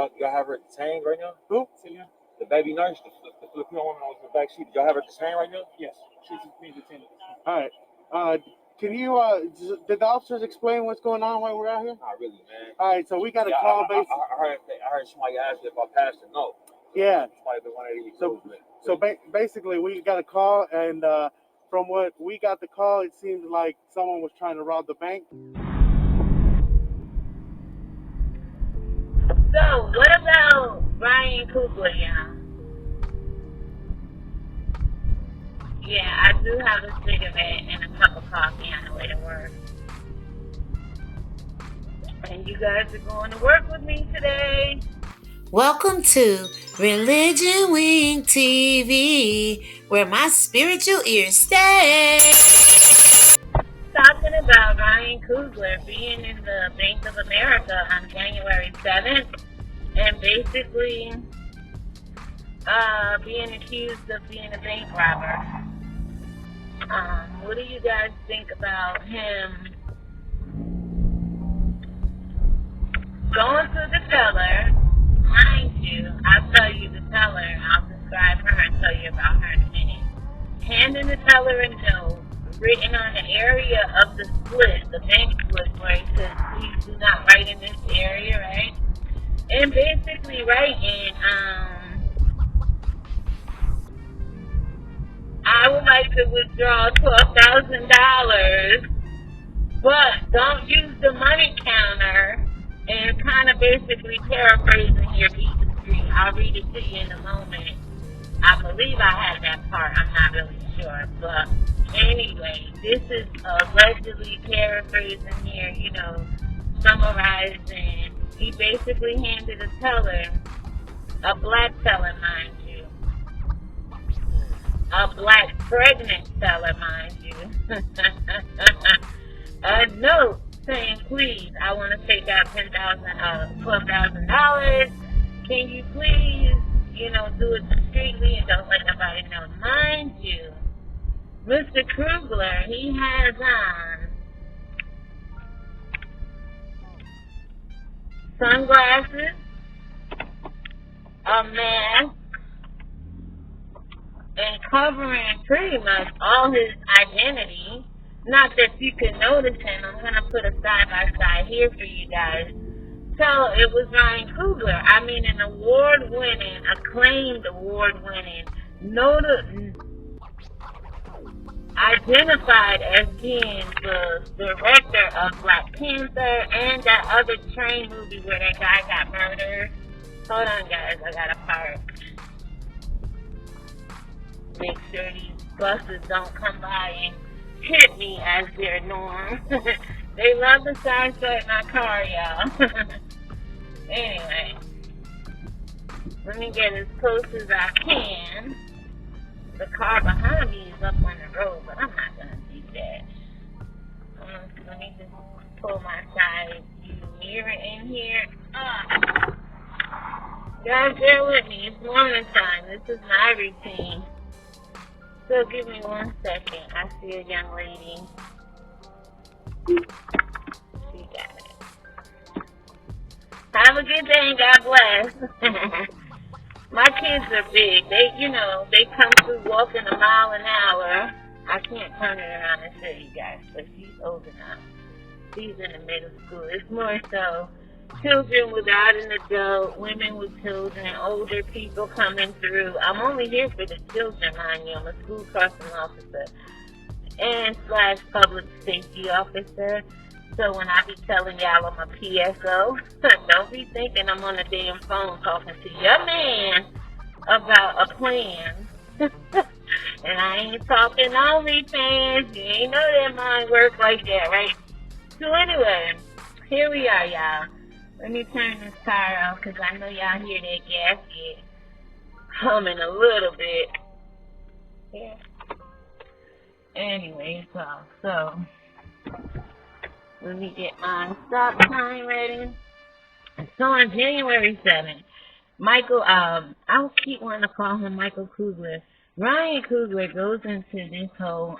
Y'all have her detained right now? Who? The baby nurse, the Filipino woman that was in the back seat. Y'all have her detained right now? Yes, she's being detained. All right. Can you, did the officers explain what's going on while we're out here? Not really, man. All right, so we got a call based. I heard somebody ask if I passed or no. Yeah. So basically, we got a call, and from what we got the call, it seemed like someone was trying to rob the bank. So, what about Ryan Coogler, y'all? Yeah, I do have a cigarette and a cup of coffee on the way to work. And you guys are going to work with me today. Welcome to ReligionWinked TV, where my spiritual ears stay. Talking about Ryan Coogler being in the Bank of America on January 7th and basically being accused of being a bank robber. What do you guys think about him going to the teller? Mind you, I'll tell you the teller. I'll describe her and tell you about her in a minute. Handing the teller a note written on the area of the split, the bank split, where it says, please do not write in this area, right? And basically writing, I would like to withdraw $12,000, but don't use the money counter, and kind of basically paraphrasing your beat the street. I'll read it to you in a moment. I believe I had that part. I'm not really sure. But anyway, this is allegedly paraphrasing here, summarizing. He basically handed a teller, a black teller, mind you, a black pregnant teller, mind you, a note saying, please, I want to take out $12,000. Can you please, do it discreetly and don't let nobody know? Mind you, Mr. Coogler, he has on sunglasses, a mask, and covering pretty much all his identity. Not that you can notice him. I'm going to put a side-by-side here for you guys. So it was Ryan Coogler. I mean, an award-winning, acclaimed award-winning, identified as being the director of Black Panther and that other train movie where that guy got murdered. Hold on, guys. I got a part. Make sure these buses don't come by and hit me as their norm. They love to sideswipe my car, y'all. Anyway, let me get as close as I can. The car behind me is up on the road, but I'm not going to do that. Let me just pull my side view mirror in here. Guys, bear with me. It's morning time. This is my routine. So give me 1 second. I see a young lady. She got it. Have a good day and God bless. My kids are big. They come through walking a mile an hour. I can't turn it around and show you guys, but she's old enough. She's in the middle school. It's more so children without an adult, women with children, older people coming through. I'm only here for the children, mind you. I'm a school crossing officer and / public safety officer. So when I be telling y'all I'm a PSO, don't be thinking I'm on the damn phone talking to your man about a plan. And I ain't talking OnlyFans. You ain't know that mine work like that, right? So anyway, here we are, y'all. Let me turn this car off because I know y'all hear that gasket humming a little bit. Yeah. Anyway, so let me get my stop time ready. So on January 7th, Michael, I'll keep wanting to call him Michael Coogler. Ryan Coogler goes into this whole,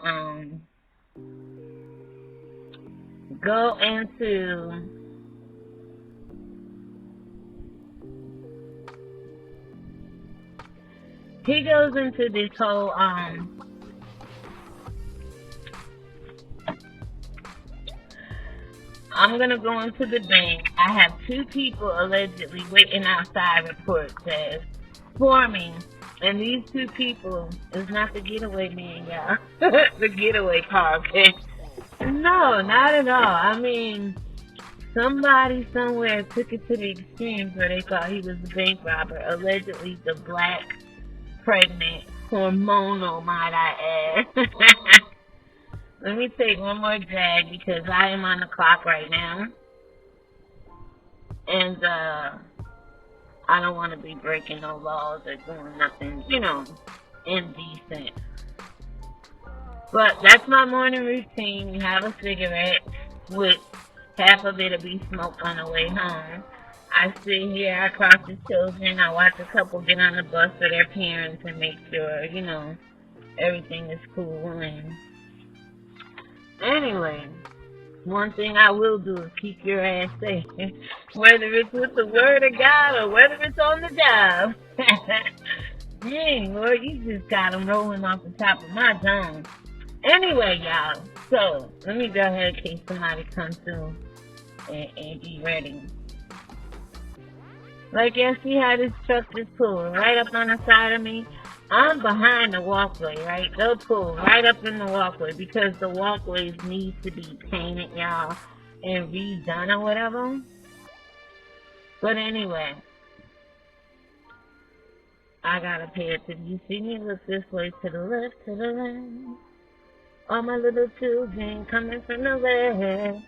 he goes into this whole, I'm gonna go into the bank. I have 2 people allegedly waiting outside, report says, for me. And these 2 people is not the getaway man, y'all. The getaway car, okay? No, not at all. I mean, somebody somewhere took it to the extremes where they thought he was a bank robber. Allegedly the black, pregnant, hormonal, might I add. Let me take one more drag because I am on the clock right now. And, I don't want to be breaking no laws or doing nothing, indecent. But that's my morning routine. Have a cigarette, with half of it'll be smoked on the way home. I sit here, I cross the children, I watch a couple get on the bus for their parents and make sure, everything is cool. And anyway, one thing I will do is keep your ass safe, whether it's with the word of God or whether it's on the job. Dang, Lord, you just got them rolling off the top of my dome. Anyway, y'all, so let me go ahead in case somebody comes through and be ready. Like, y'all see how this truck just pulled right up on the side of me? I'm behind the walkway, right? They'll pull right up in the walkway because the walkways need to be painted, y'all, and redone or whatever. But anyway, I gotta pay attention. You see me? Look this way, to the left, to the right. All my little children coming from the left.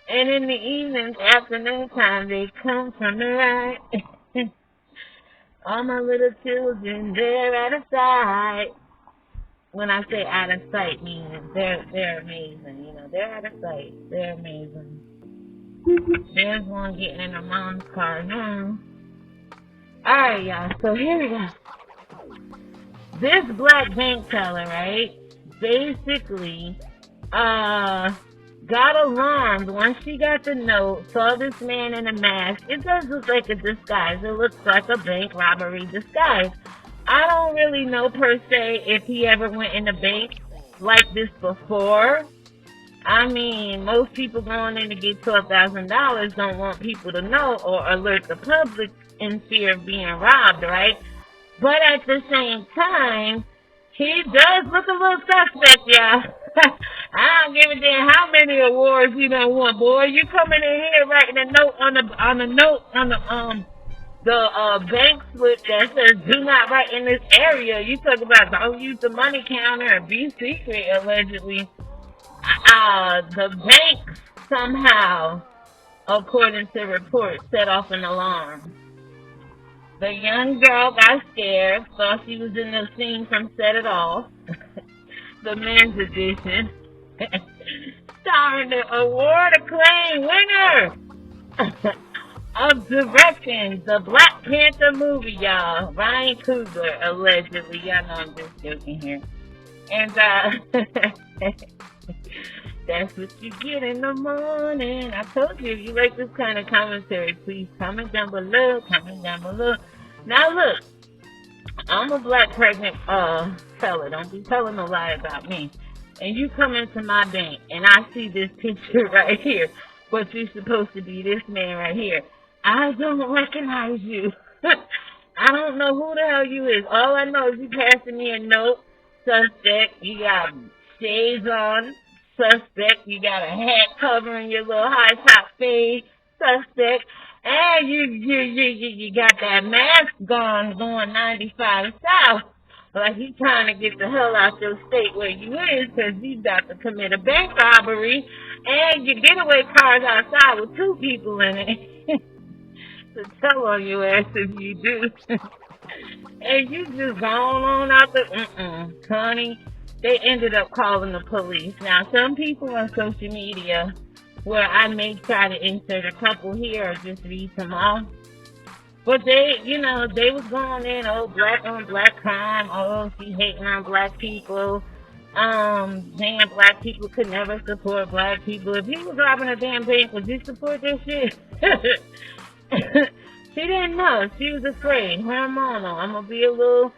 And in the evenings, afternoon time, they come from the right. All my little children, they're out of sight. When I say out of sight, meaning they're amazing. They're out of sight. They're amazing. There's one getting in her mom's car now. Alright, y'all, so here we go. This black bank teller, right, basically, got alarmed once she got the note, saw this man in a mask. It does look like a disguise. It looks like a bank robbery disguise. I don't really know per se if he ever went in a bank like this before. I mean, most people going in to get $12,000 don't want people to know or alert the public in fear of being robbed, right? But at the same time, he does look a little suspect, y'all. I don't give a damn how many awards you don't want, boy. You coming in here writing a note on the bank slip that says do not write in this area. You talk about don't use the money counter or be secret, allegedly. The bank somehow, according to reports, set off an alarm. The young girl got scared, thought she was in the scene from Set It Off, the men's edition, starring the award acclaimed winner of directing the Black Panther movie, y'all, Ryan Coogler, allegedly. Y'all know I'm just joking here. And that's what you get in the morning. I told you, if you like this kind of commentary, please comment down below. Now look, I'm a black pregnant fella. Don't be telling no lie about me. And you come into my bank, and I see this picture right here, but you're supposed to be this man right here. I don't recognize you. I don't know who the hell you is. All I know is you passing me a note. Suspect, you got shades on. Suspect, you got a hat covering your little high top face. Suspect, and you got that mask going 95 south. Like you trying to get the hell out your state where you is, because you got to commit a bank robbery, and your getaway car's outside with 2 people in it. So tell on your ass if you do. And you just gone on out the honey. They ended up calling the police. Now, some people on social media, where I may try to insert a couple here or just read them off, but they was going in, black on black crime, she hating on black people, saying black people could never support black people. If he was robbing a damn bank, would you support this shit? She didn't know. She was afraid. Hormonal. I'm gonna be a little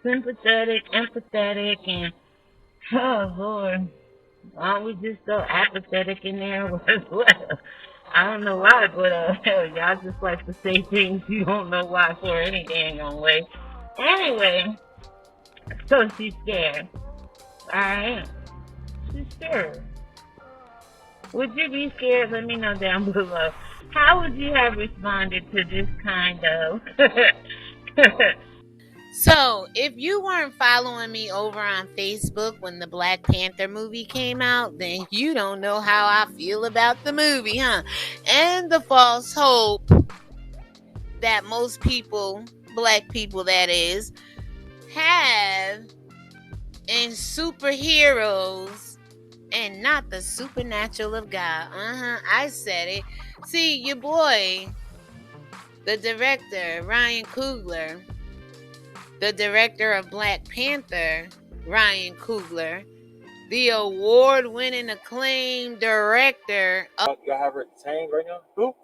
sympathetic, empathetic, and oh Lord, why don't we just throw apathetic in there as well? I don't know why, but y'all just like to say things you don't know why for any dang on way. Anyway, so she's scared. Alright. She's scared. Would you be scared? Let me know down below. How would you have responded to this kind of So, if you weren't following me over on Facebook when the Black Panther movie came out, then you don't know how I feel about the movie, huh? And the false hope that most people, black people that is, have in superheroes and not the supernatural of God. I said it. See, your boy, the director, Ryan Coogler, the director of Black Panther, Ryan Coogler, the award-winning acclaimed director of... Y'all have her detained right now? Who?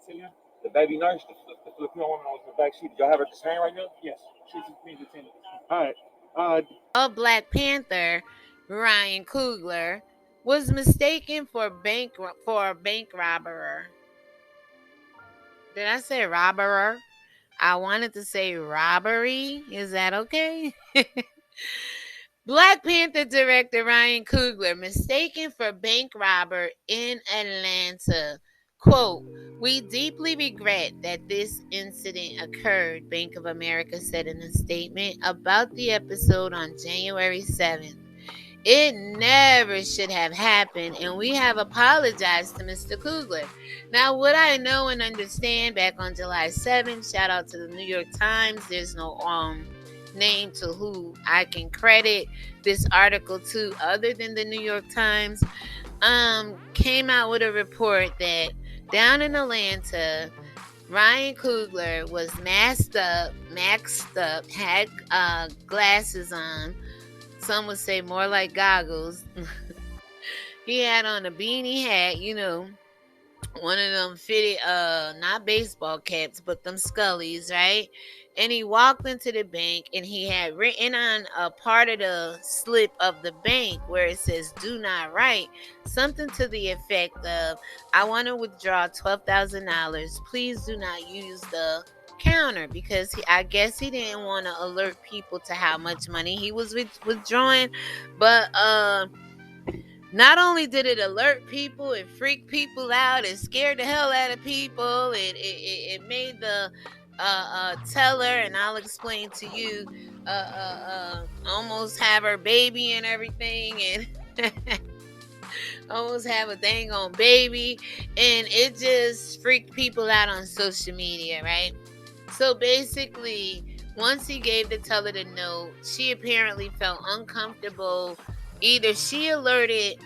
The baby nurse, the Filipino woman that was in the back seat. Y'all have her detained right now? Yes, she's being detained. All right. Of Black Panther, Ryan Coogler, was mistaken for a bank robber. Did I say robberer? I wanted to say robbery. Is that okay? Black Panther director Ryan Coogler mistaken for bank robber in Atlanta. Quote, "We deeply regret that this incident occurred," Bank of America said in a statement about the episode on January 7th. "It never should have happened, and we have apologized to Mr. Coogler." Now, what I know and understand, back on July 7th, shout out to the New York Times. There's no name to who I can credit this article to other than the New York Times. Came out with a report that down in Atlanta, Ryan Coogler was maxed up, had glasses on. Some would say more like goggles. He had on a beanie hat, one of them fitted, not baseball caps, but them Scullies, right? And he walked into the bank, and he had written on a part of the slip of the bank where it says "Do not write," something to the effect of, "I want to withdraw $12,000. Please do not use the counter," because I guess he didn't want to alert people to how much money he was withdrawing. But not only did it alert people, it freaked people out, it scared the hell out of people, it made the teller, and I'll explain to you, almost have her baby and everything, and almost have a dang on baby, and it just freaked people out on social media, right? So basically, once he gave the teller the note, she apparently felt uncomfortable. Either she alerted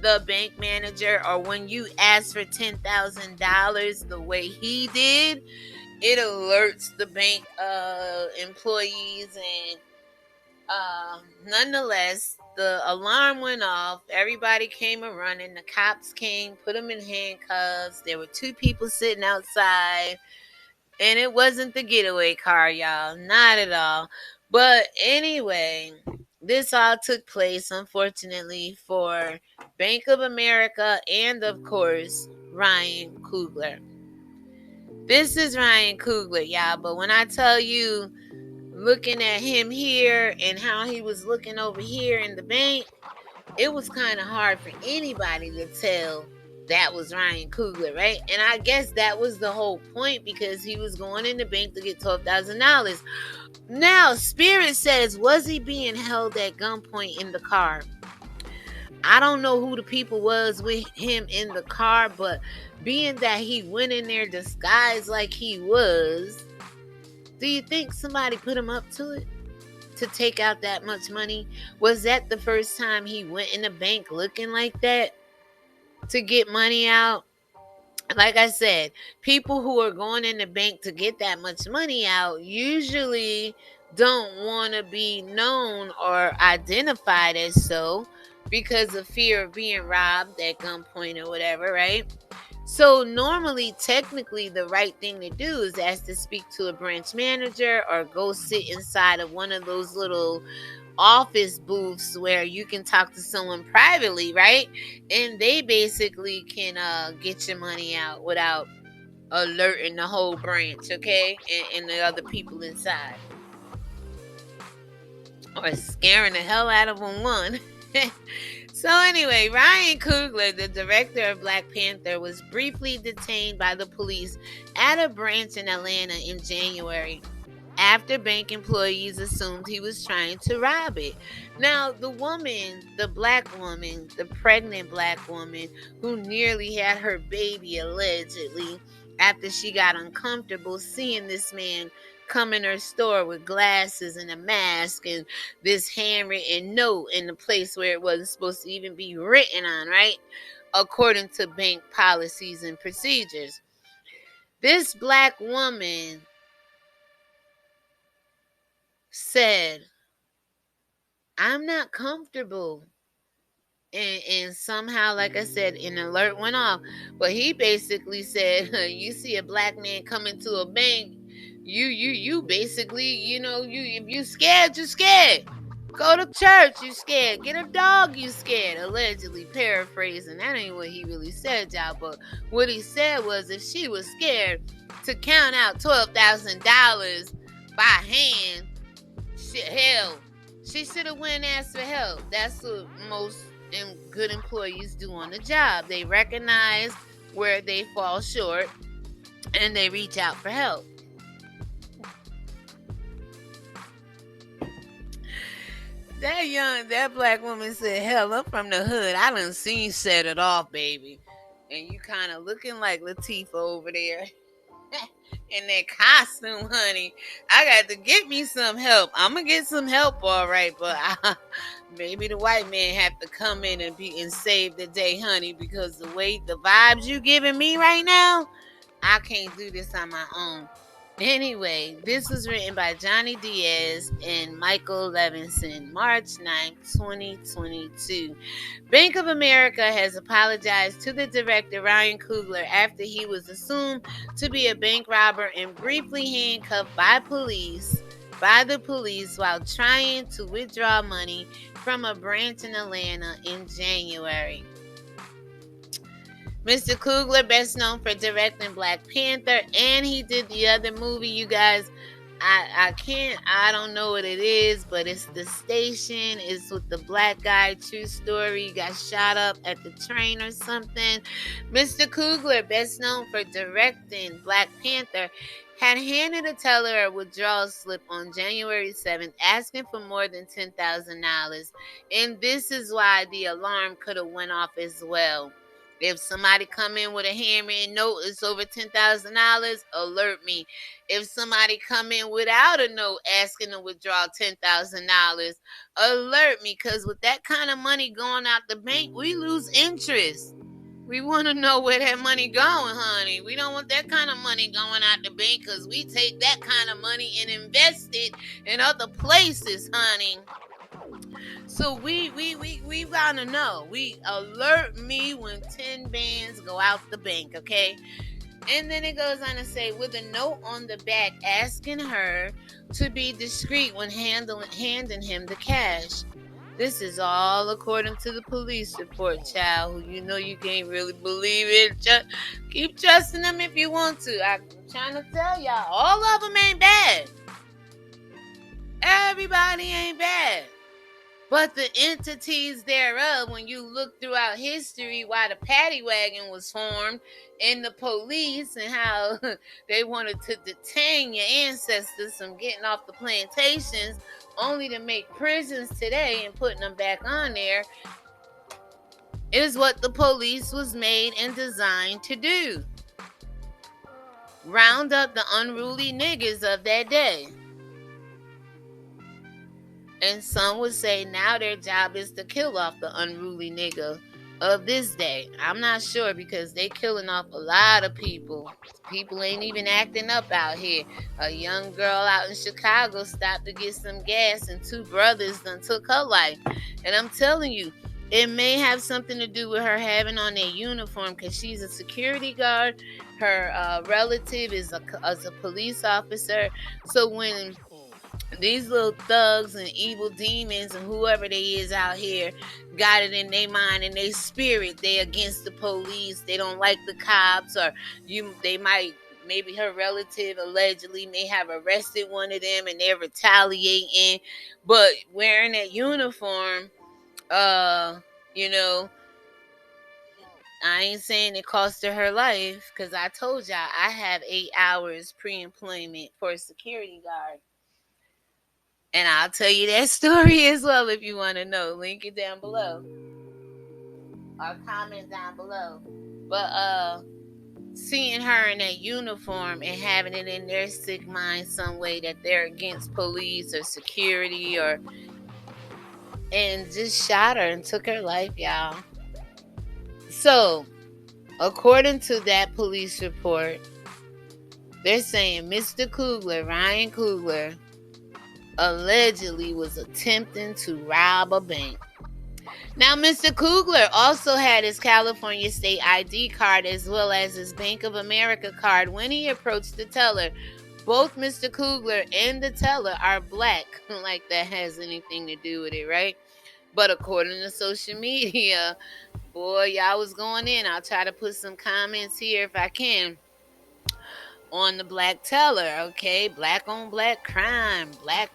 the bank manager, or when you ask for $10,000 the way he did, it alerts the bank employees, and nonetheless, the alarm went off. Everybody came a running. The cops came, put them in handcuffs. There were 2 people sitting outside, and it wasn't the getaway car, y'all. Not at all. But anyway, this all took place, unfortunately, for Bank of America and, of course, Ryan Coogler. This is Ryan Coogler, y'all. But when I tell you, looking at him here and how he was looking over here in the bank, it was kind of hard for anybody to tell that was Ryan Coogler, right? And I guess that was the whole point, because he was going in the bank to get $12,000. Now, Spirit says, was he being held at gunpoint in the car? I don't know who the people was with him in the car, but being that he went in there disguised like he was, do you think somebody put him up to it to take out that much money? Was that the first time he went in the bank looking like that to get money out? Like I said, people who are going in the bank to get that much money out usually don't want to be known or identified as so, because of fear of being robbed at gunpoint or whatever, right? So normally, technically, the right thing to do is ask to speak to a branch manager or go sit inside of one of those little office booths where you can talk to someone privately, right? And they basically can get your money out without alerting the whole branch, okay? And the other people inside. Or scaring the hell out of them, one. So anyway, Ryan Coogler, the director of Black Panther, was briefly detained by the police at a branch in Atlanta in January after bank employees assumed he was trying to rob it. Now, the woman, the black woman, the pregnant black woman who nearly had her baby allegedly after she got uncomfortable seeing this man come in her store with glasses and a mask and this handwritten note in the place where it wasn't supposed to even be written on, right? According to bank policies and procedures. This black woman said, I'm not comfortable. And somehow, like I said, an alert went off. But he basically said, you see a black man come into a bank, you basically, if you scared, you scared. Go to church, you scared. Get a dog, you scared. Allegedly paraphrasing. That ain't what he really said, y'all. But what he said was if she was scared to count out $12,000 by hand, hell, she should have went and asked for help. That's what most good employees do on the job. They recognize where they fall short and they reach out for help. That black woman said, hell, I'm from the hood. I done seen Set It Off, baby. And you kind of looking like Latifah over there. In that costume, honey. I got to get me some help. I'm going to get some help, all right. But maybe the white man have to come in and save the day, honey. Because the vibes you giving me right now, I can't do this on my own. Anyway, this was written by Johnny Diaz and Michael Levinson, March 9, 2022. Bank of America has apologized to the director Ryan Coogler after he was assumed to be a bank robber and briefly handcuffed by the police while trying to withdraw money from a branch in Atlanta in January. Mr. Coogler, best known for directing Black Panther, and he did the other movie, you guys. I don't know what it is, but it's The Station. It's with the black guy, true story. He got shot up at the train or something. Mr. Coogler, best known for directing Black Panther, had handed a teller a withdrawal slip on January 7th, asking for more than $10,000. And this is why the alarm could have went off as well. If somebody come in with a handwritten note, it's over $10,000, alert me. If somebody come in without a note asking to withdraw $10,000, alert me. Because with that kind of money going out the bank, we lose interest. We want to know where that money going, honey. We don't want that kind of money going out the bank because we take that kind of money and invest it in other places, honey. So we want to know. We alert me when 10 bands go out the bank, okay? And then it goes on to say, with a note on the back asking her to be discreet when handing him the cash. This is all according to the police report, child. You know you can't really believe it. Keep trusting them if you want to. I'm trying to tell y'all, all of them ain't bad. Everybody ain't bad. But the entities thereof, when you look throughout history, why the paddy wagon was formed, and the police, and how they wanted to detain your ancestors from getting off the plantations, only to make prisons today and putting them back on there, is what the police was made and designed to do. Round up the unruly niggas of that day. And some would say now their job is to kill off the unruly nigga of this day. I'm not sure because they killing off a lot of people. People ain't even acting up out here. A young girl out in Chicago stopped to get some gas and two brothers done took her life. And I'm telling you, It may have something to do with her having on a uniform because she's a security guard. Her relative is a police officer. So when these little thugs and evil demons and whoever they is out here got it in their mind and their spirit, they against the police, they don't like the cops, or they might, maybe her relative allegedly may have arrested one of them and they're retaliating, but wearing that uniform, you know, I ain't saying it cost her life, because I told y'all I have 8 hours pre-employment for a security guard. And I'll tell you that story as well if you want to know. Link it down below. Or comment down below. But seeing her in that uniform and having it in their sick mind some way that they're against police or security, and just shot her and took her life, y'all. So, according to that police report, they're saying Mr. Coogler, Ryan Coogler, allegedly was attempting to rob a bank. Now, Mr. Coogler also had his California state ID card as well as his Bank of America card when he approached the teller. Both Mr. Coogler and the teller are black. Like that has anything to do with it, right? But according to social media, boy, y'all was going in. I'll try to put some comments here if I can on the black teller, okay? Black on black crime, black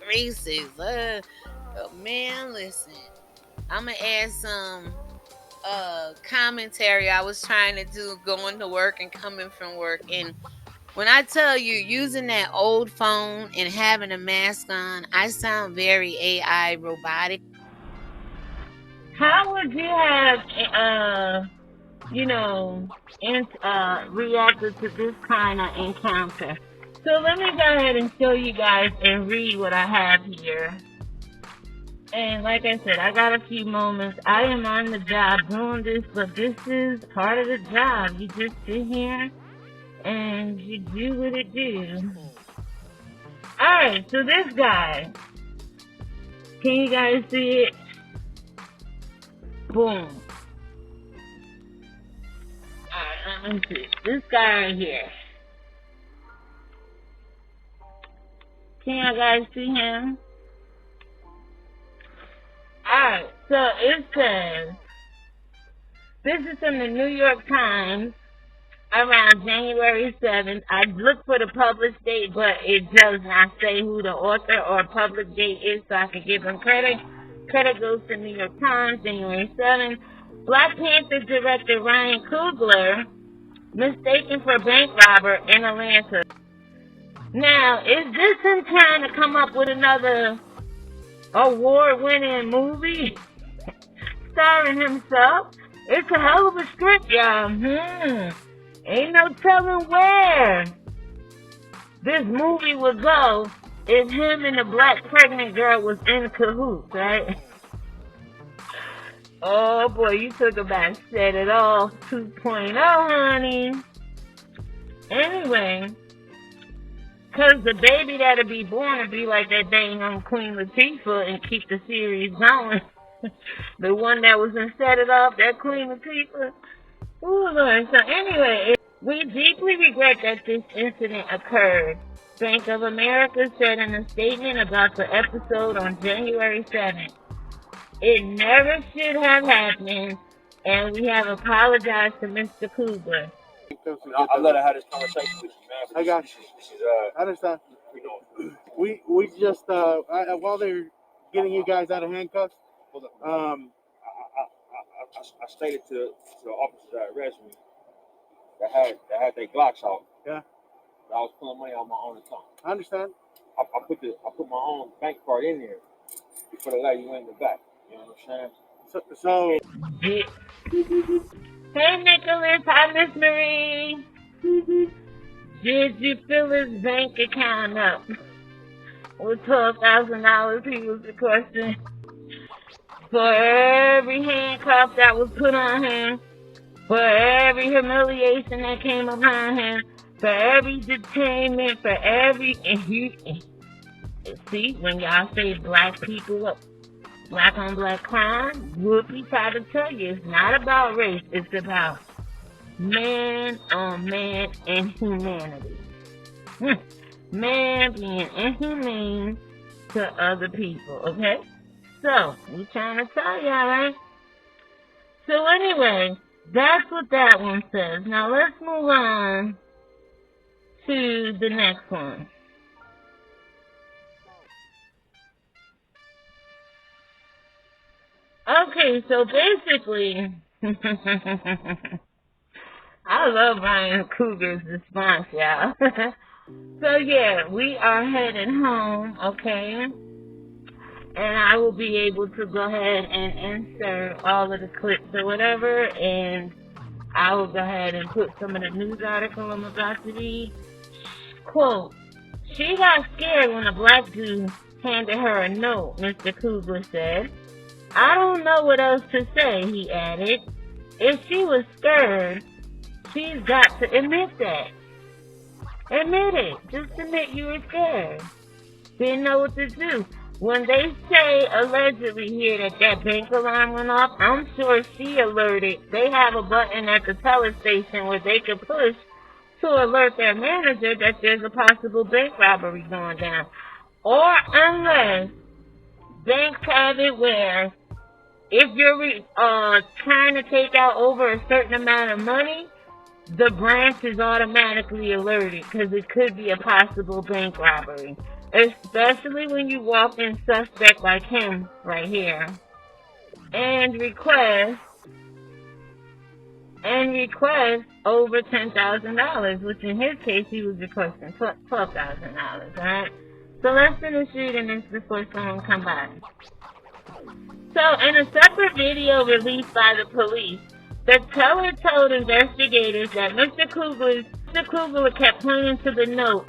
races. Man, listen, I'm gonna add some commentary I was trying to do going to work and coming from work. And when I tell you, using that old phone and having a mask on, I sound very AI robotic. How would you have, reacted to this kind of encounter? So let me go ahead and show you guys and read what I have here. And like I said, I got a few moments. I am on the job doing this, but this is part of the job. You just sit here and you do what it do. Alright, so this guy, can you guys see it? Boom. Alright, let me see. This guy right here. Can you guys see him? Alright, so it says, this is from the New York Times around January 7th. I looked for the published date, but it does not say who the author or published date is, so I can give him credit. Credit goes to New York Times, January 7th. Black Panther director Ryan Coogler mistaken for bank robber in Atlanta. Now, is this him trying to come up with another award-winning movie starring himself? It's a hell of a script, y'all. Ain't no telling where this movie would go if him and the black pregnant girl was in cahoots, right? Oh boy, you took a back, set it off 2.0, honey. Anyway, because the baby that'll be born will be like that dang on Queen Latifah and keep the series going. The one that was in Set It Off, that Queen Latifah. Ooh, Lord. So anyway, we deeply regret that this incident occurred. Bank of America said in a statement about the episode on January 7th. It never should have happened, and we have apologized to Mr. Coogler. I'll let her have this conversation with you, man. I got you. This is, I understand. you know, We just while they're getting you guys out of handcuffs, I stated to the officers that arrested me that had their Glocks out. Yeah. That I was pulling money on my own account. I understand. I put my own bank card in there before the lady went in the back. You know what I'm saying? So Hey, Nicholas. Hi, Miss Marie. Did you fill his bank account up with $12,000? He was the question. For every handcuff that was put on him, for every humiliation that came upon him, for every detainment, for every... See, when y'all say black people, black on black crime, would be proud to tell you it's not about race, it's about man on man inhumanity. Man being inhumane to other people, okay? So, we trying to tell y'all, right? So anyway, that's what that one says. Now let's move on to the next one. Okay, so basically, I love Ryan Coogler's response, y'all. So yeah, we are heading home, okay? And I will be able to go ahead and insert all of the clips or whatever, and I will go ahead and put some of the news article I'm about to read. Quote, she got scared when a black dude handed her a note, Mr. Coogler said. I don't know what else to say, he added. If she was scared, she's got to admit that. Admit it. Just admit you were scared. Didn't know what to do. When they say allegedly here that bank alarm went off, I'm sure she alerted. They have a button at the teller station where they can push to alert their manager that there's a possible bank robbery going down. Or unless banks have it where if you're trying to take out over a certain amount of money, the branch is automatically alerted because it could be a possible bank robbery. Especially when you walk in suspect like him right here. And request over $10,000, which in his case he was requesting $12,000, alright? So let's finish reading this before someone come by. So in a separate video released by the police, the teller told investigators that Mr. Coogler kept pointing to the note.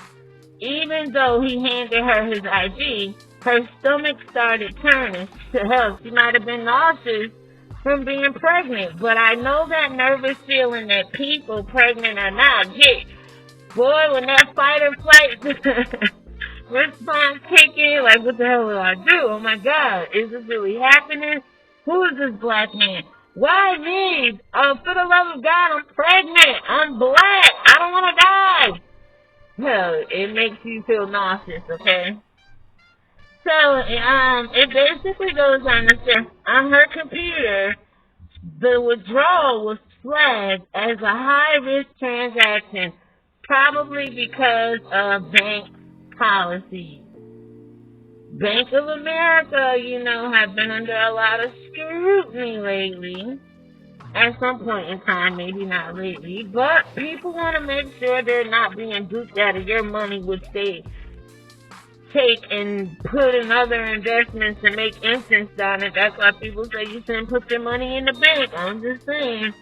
Even though he handed her his ID, her stomach started turning. Hell, she might have been nauseous from being pregnant. But I know that nervous feeling that people, pregnant or not, get. Boy, when that fight or flight response kick in, like, what the hell will I do? Oh my God, is this really happening? Who is this black man? Why me? For the love of God, I'm pregnant. I'm black. I don't want to die. Hell, it makes you feel nauseous, okay? So, it basically goes on to say, on her computer, the withdrawal was flagged as a high-risk transaction, probably because of bank policies. Bank of America, have been under a lot of scrutiny lately. At some point in time, maybe not lately, but people want to make sure they're not being duped out of your money, which they take and put in other investments and make interest on it. That's why people say you shouldn't put your money in the bank. I'm just saying.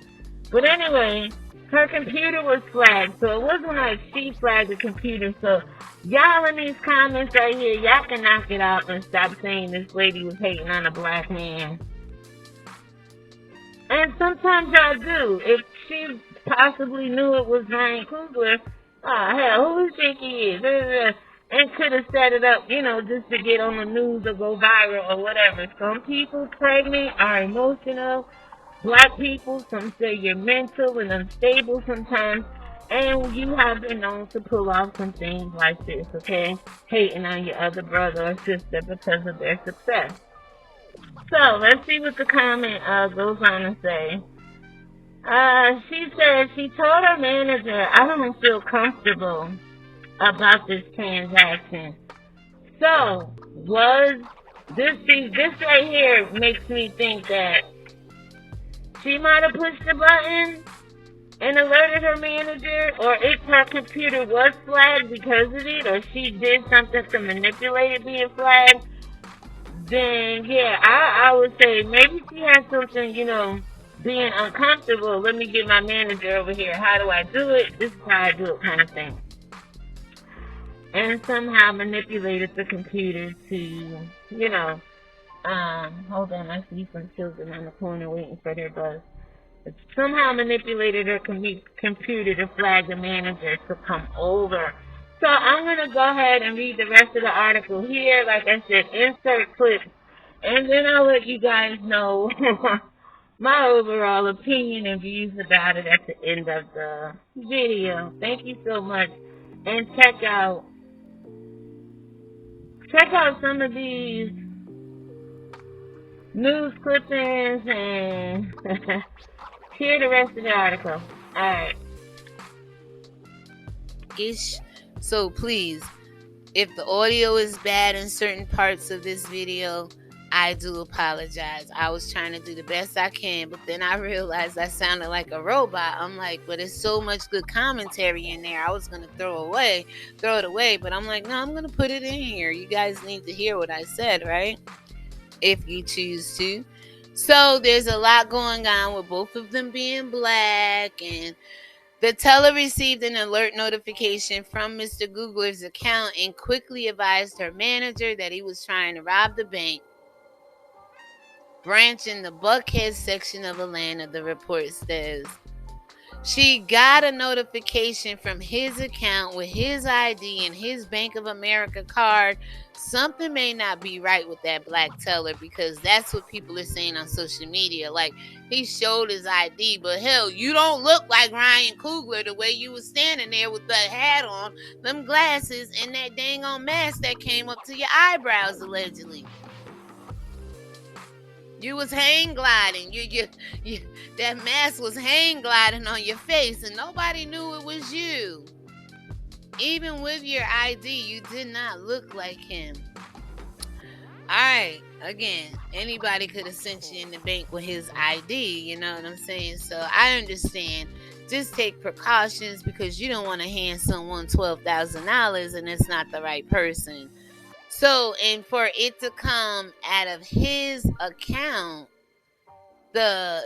But anyway, her computer was flagged, so it wasn't like she flagged the computer. So y'all in these comments right here, y'all can knock it out and stop saying this lady was hating on a black man. And sometimes y'all do. If she possibly knew it was Ryan Coogler, hell, who do you think he is? And could have set it up, just to get on the news or go viral or whatever. Some people pregnant are emotional. Black people, some say you're mental and unstable sometimes. And you have been known to pull off some things like this, okay? Hating on your other brother or sister because of their success. So, let's see what the comment goes on to say. She said she told her manager, I don't feel comfortable about this transaction. So, was this right here makes me think that she might have pushed the button and alerted her manager, or if her computer was flagged because of it, or she did something to manipulate it being flagged. Then, yeah, I would say maybe she has something, being uncomfortable. Let me get my manager over here. How do I do it? This is how I do it kind of thing. And somehow manipulated the computer to, hold on, I see some children on the corner waiting for their bus. It somehow manipulated her computer to flag the manager to come over. So I'm going to go ahead and read the rest of the article here. Like I said, insert clips And then I'll let you guys know my overall opinion and views about it at the end of the video. Thank you so much. And check out some of these news clippings and hear the rest of the article. Alright. So please, if the audio is bad in certain parts of this video, I do apologize. I was trying to do the best I can, but then I realized I sounded like a robot. I'm like, but there's so much good commentary in there. I was going to throw it away, but I'm like, no, I'm going to put it in here. You guys need to hear what I said, right? If you choose to. So there's a lot going on with both of them being black, and the teller received an alert notification from Mr. Coogler's account and quickly advised her manager that he was trying to rob the bank branch in the Buckhead section of Atlanta, the report says. She got a notification from his account with his ID and his Bank of America card. Something may not be right with that black teller, because that's what people are saying on social media. Like, he showed his ID, but hell, you don't look like Ryan Coogler the way you was standing there with that hat on, them glasses, and that dang on mask that came up to your eyebrows, allegedly. You was hang gliding. That mask was hang gliding on your face, and nobody knew it was you. Even with your ID, you did not look like him. Alright, again, anybody could have sent you in the bank with his ID, you know what I'm saying? So I understand. Just take precautions, because you don't want to hand someone $12,000 and it's not the right person. So, and for it to come out of his account, the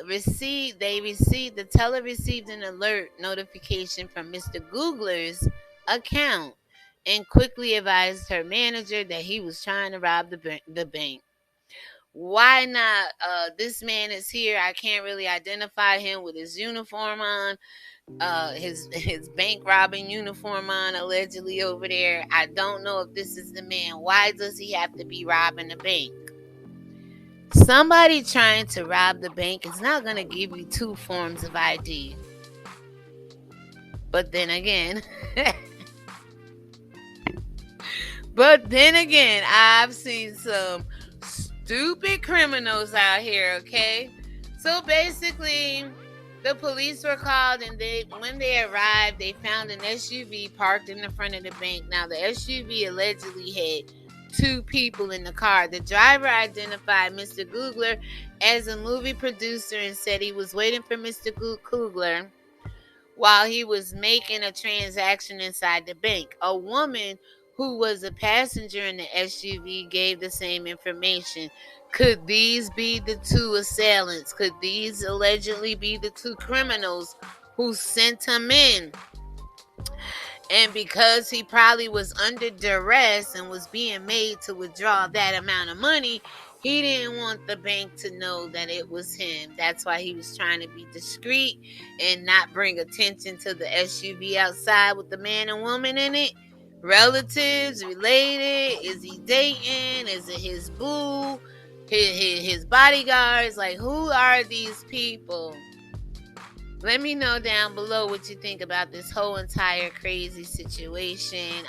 teller received an alert notification from Mr. Coogler's account and quickly advised her manager that he was trying to rob the bank. Why not? This man is here. I can't really identify him with his uniform on. His bank robbing uniform on, allegedly, over there. I don't know if this is the man. Why does he have to be robbing the bank? Somebody trying to rob the bank is not going to give you two forms of ID. But then again, I've seen some stupid criminals out here, okay? So basically, the police were called, and when they arrived, they found an SUV parked in the front of the bank. Now, the SUV allegedly had two people in the car. The driver identified Mr. Coogler as a movie producer and said he was waiting for Mr. Coogler while he was making a transaction inside the bank. A woman who was a passenger in the SUV gave the same information. Could these be the two assailants? Could these allegedly be the two criminals who sent him in? And because he probably was under duress and was being made to withdraw that amount of money, he didn't want the bank to know that it was him. That's why he was trying to be discreet and not bring attention to the SUV outside with the man and woman in it. Relatives, related, is he dating? Is it his boo? His bodyguards? Like, who are these people? Let me know down below what you think about this whole entire crazy situation.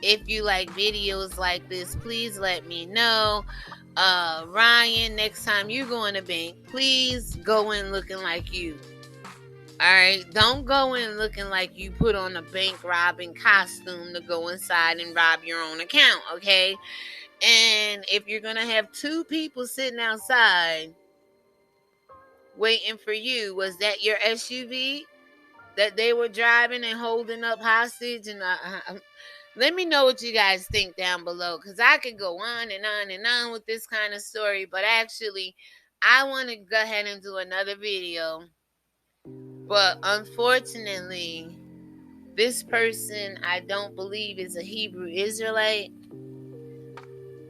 If you like videos like this, please let me know. Ryan, next time you go in a bank, please go in looking like you. Alright, don't go in looking like you put on a bank robbing costume to go inside and rob your own account, okay? And if you're gonna have two people sitting outside waiting for you, was that your SUV that they were driving and holding up hostage? And let me know what you guys think down below, because I could go on and on and on with this kind of story, but actually I want to go ahead and do another video. But unfortunately, this person, I don't believe, is a Hebrew Israelite,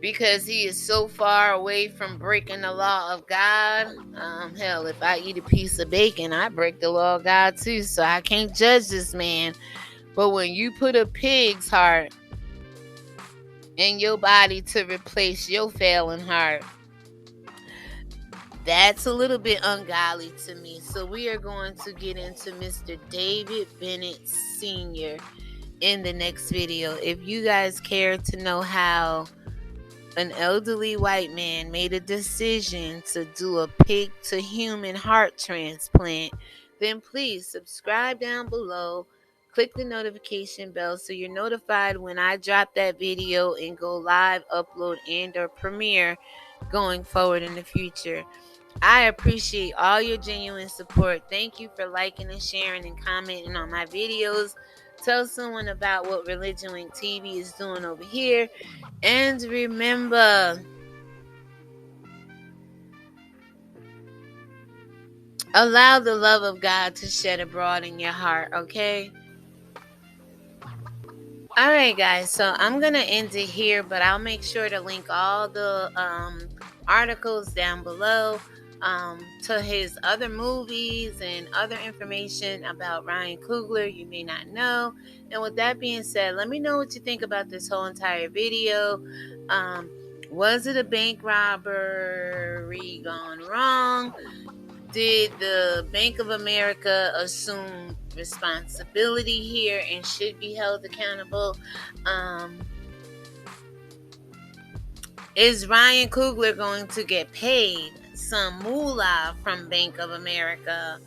because he is so far away from breaking the law of God. Hell, if I eat a piece of bacon, I break the law of God too, so I can't judge this man. But when you put a pig's heart in your body to replace your failing heart, That's a little bit ungodly to me. So we are going to get into Mr. David Bennett Sr. in the next video. If you guys care to know how an elderly white man made a decision to do a pig to human heart transplant, then please subscribe down below. Click the notification bell so you're notified when I drop that video and go live, upload, and or premiere going forward in the future. I appreciate all your genuine support. Thank you for liking and sharing and commenting on my videos. Tell someone about what ReligionWinked TV is doing over here. And remember, allow the love of God to shed abroad in your heart, okay? Alright guys, so I'm going to end it here, but I'll make sure to link all the articles down below to his other movies and other information about Ryan Coogler you may not know. And with that being said, let me know what you think about this whole entire video. Was it a bank robbery gone wrong? Did the Bank of America assume responsibility here and should be held accountable? Is Ryan Coogler going to get paid some moolah from Bank of America?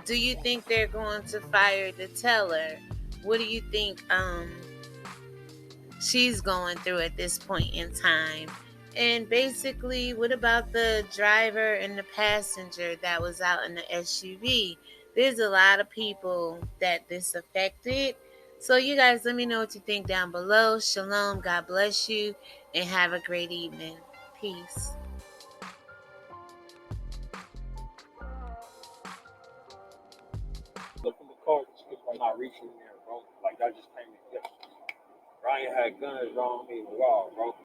Do you think they're going to fire the teller? What do you think she's going through at this point in time? And basically, what about the driver and the passenger that was out in the SUV? There's a lot of people that this affected. So you guys, let me know what you think down below. Shalom, God bless you, and have a great evening. Peace. Look from the car, just because I'm not reaching there, bro. Like, that just came to get. Ryan had guns on me, wow, bro.